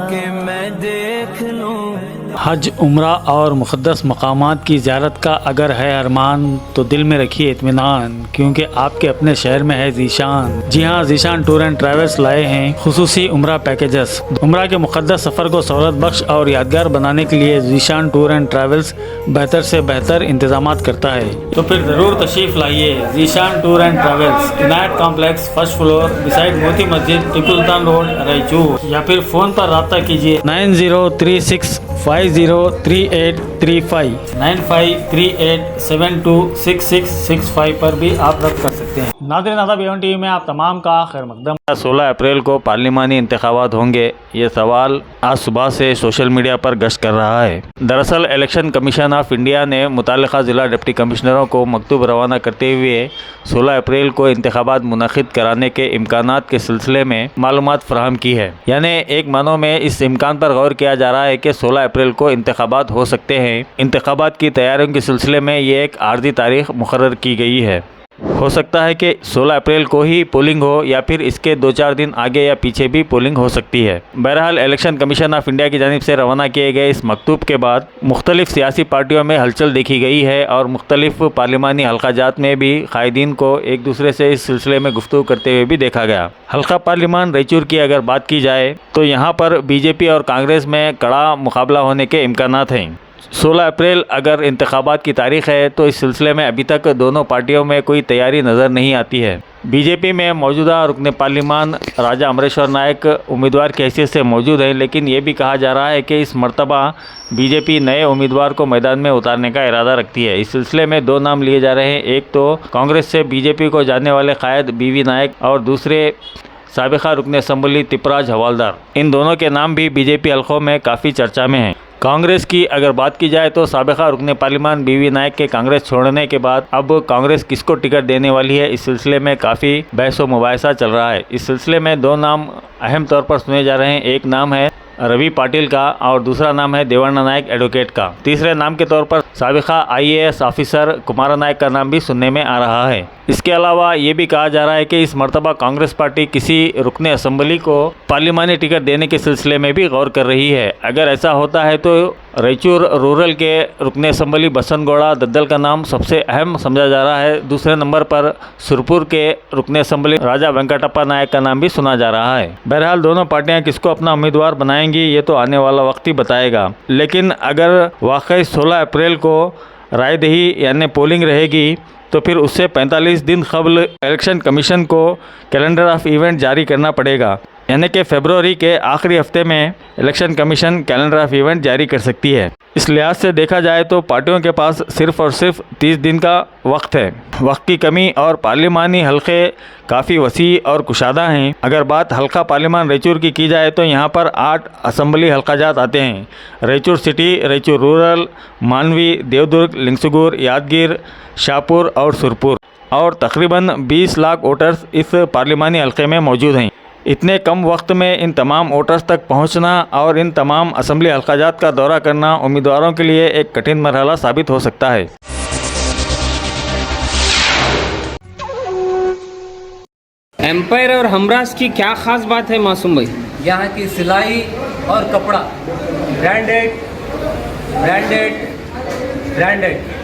कि मैं देख लूं। हज, उम्रा और मुक़द्दस मकामात की ज़ियारत का अगर है अरमान तो दिल में रखिए इत्मीनान, क्योंकि आपके अपने शहर में है ज़ीशान। जी हाँ, ज़ीशान टूर एंड ट्रैवल्स लाए हैं खुसूसी उम्रा पैकेजेस। उम्रा के मुक़द्दस सफ़र को सहूलत बख्श और यादगार बनाने के लिए ज़ीशान टूर एंड ट्रैवल्स बेहतर से बेहतर इंतजामात करता है। तो फिर ज़रूर तशरीफ़ लाइए Zeeshan tour and travels, Inayat complex, first floor, beside Moti Masjid, Tipu Sultan road, Raichur. या फिर फ़ोन पर रब्ता कीजिए 9036503835 9538726665 पर भी आप रब्ता कर सकते हैं। नाज़रीन, आदाब, एवन टीवी में आप तमाम का खैर मकदम। 16 अप्रैल को पार्लिमानी इंतखाबात होंगे, ये सवाल आज सुबह से सोशल मीडिया पर गश्त कर रहा है। दरअसल इलेक्शन कमीशन ऑफ इंडिया ने मुताल्लिक़ा ज़िला डिप्टी कमिश्नरों को मकतूब रवाना करते हुए 16 अप्रैल को इंतखाबात मुनक़िद कराने के इम्कानात के सिलसिले में मालूमात फ़राहम की है। यानी एक मानों में इस इम्कान पर गौर किया जा रहा है कि 16 अप्रैल को इंतखाबात हो सकते हैं। इंतखाबात की तैयारियों के सिलसिले में ये एक आर्जी तारीख मुकर्रर की गई है। हो सकता है कि 16 अप्रैल को ही पोलिंग हो या फिर इसके 2-4 दिन आगे या पीछे भी पोलिंग हो सकती है। बहरहाल इलेक्शन कमीशन ऑफ इंडिया की जानिब से रवाना किए गए इस मकतूब के बाद मुख्तलिफ सियासी पार्टियों में हलचल देखी गई है और मुख्तलिफ पार्लिमानी हल्काजात में भी कायदीन को एक दूसरे से इस सिलसिले में गुफ्तगू करते हुए भी देखा गया। हल्का पार्लिमान रायचूर की अगर बात की जाए तो यहाँ पर बीजेपी और कांग्रेस में कड़ा मुकाबला होने के इम्कानात हैं। 16 अप्रैल अगर इंतखाबात की तारीख़ है तो इस सिलसिले में अभी तक दोनों पार्टियों में कोई तैयारी नज़र नहीं आती है। बीजेपी में मौजूदा रुकन पार्लिमान राजा अमरेश्वर नायक उम्मीदवार की हैसियत से मौजूद है, लेकिन ये भी कहा जा रहा है कि इस मरतबा बीजेपी नए उम्मीदवार को मैदान में उतारने का इरादा रखती है। इस सिलसिले में 2 नाम लिए जा रहे हैं। एक तो कांग्रेस से बीजेपी को जानने वाले कायद बीवी नायक और दूसरे साबिक़ा रुकन असम्बली तिपराज हवालदार। इन दोनों के नाम भी बीजेपी हल्कों में काफ़ी चर्चा में हैं। कांग्रेस की अगर बात की जाए तो साबिक़ा रुकन पार्लिमान बीवी नायक के कांग्रेस छोड़ने के बाद अब कांग्रेस किसको टिकट देने वाली है, इस सिलसिले में काफ़ी बहस व मुबाहिसा चल रहा है। इस सिलसिले में 2 नाम अहम तौर पर सुने जा रहे हैं। एक नाम है रवि पाटिल का और दूसरा नाम है देवण्णा नायक एडवोकेट का। तीसरे नाम के तौर पर साबिक़ा IAS ऑफिसर कुमारा नायक का नाम भी सुनने में आ रहा है। इसके अलावा ये भी कहा जा रहा है कि इस मरतबा कांग्रेस पार्टी किसी रुकन असम्बली को पार्लिमानी टिकट देने के सिलसिले में भी गौर कर रही है। अगर ऐसा होता है तो रायचूर रूरल के रुकन असम्बली बसंत गौड़ा दद्दल का नाम सबसे अहम समझा जा रहा है। दूसरे नंबर पर सुरपुर के रुकन असम्बली राजा वेंकटप्पा नायक का नाम भी सुना जा रहा है। बहरहाल दोनों पार्टियां किसको अपना उम्मीदवार बनाएंगी ये तो आने वाला वक्त ही बताएगा। लेकिन अगर वाकई 16 अप्रैल को रायदही यानी पोलिंग रहेगी तो फिर उससे 45 दिन कबल इलेक्शन कमीशन को कैलेंडर ऑफ इवेंट जारी करना पड़ेगा। यानी कि फरवरी के आखिरी हफ्ते में election commission calendar of event जारी कर सकती है। इस लिहाज से देखा जाए तो पार्टियों के पास सिर्फ़ और सिर्फ 30 दिन का वक्त है। वक्त की कमी और पार्लिमानी हल्के काफ़ी वसी और कुशादा हैं। अगर बात हल्का पार्लिमान रायचूर की जाए तो यहाँ पर 8 असम्बली हल्काजात आते हैं। रायचूर सिटी, रायचूर रूरल, मानवी, देवदुर्ग, लिंगसुगूर, यादगीर, शाहपुर और सुरपुर और तकरीबन 20 लाख वोटर्स इस पार्लिमानी हल्के में मौजूद हैं। इतने कम वक्त में इन तमाम वोटर्स तक पहुंचना और इन तमाम असम्बली हल्काजात का दौरा करना उम्मीदवारों के लिए एक कठिन मरहला साबित हो सकता है। एम्पायर और हमराज की क्या ख़ास बात है मासूम भाई? यहाँ की सिलाई और कपड़ा ब्रांडेड ब्रांडेड ब्रांडेड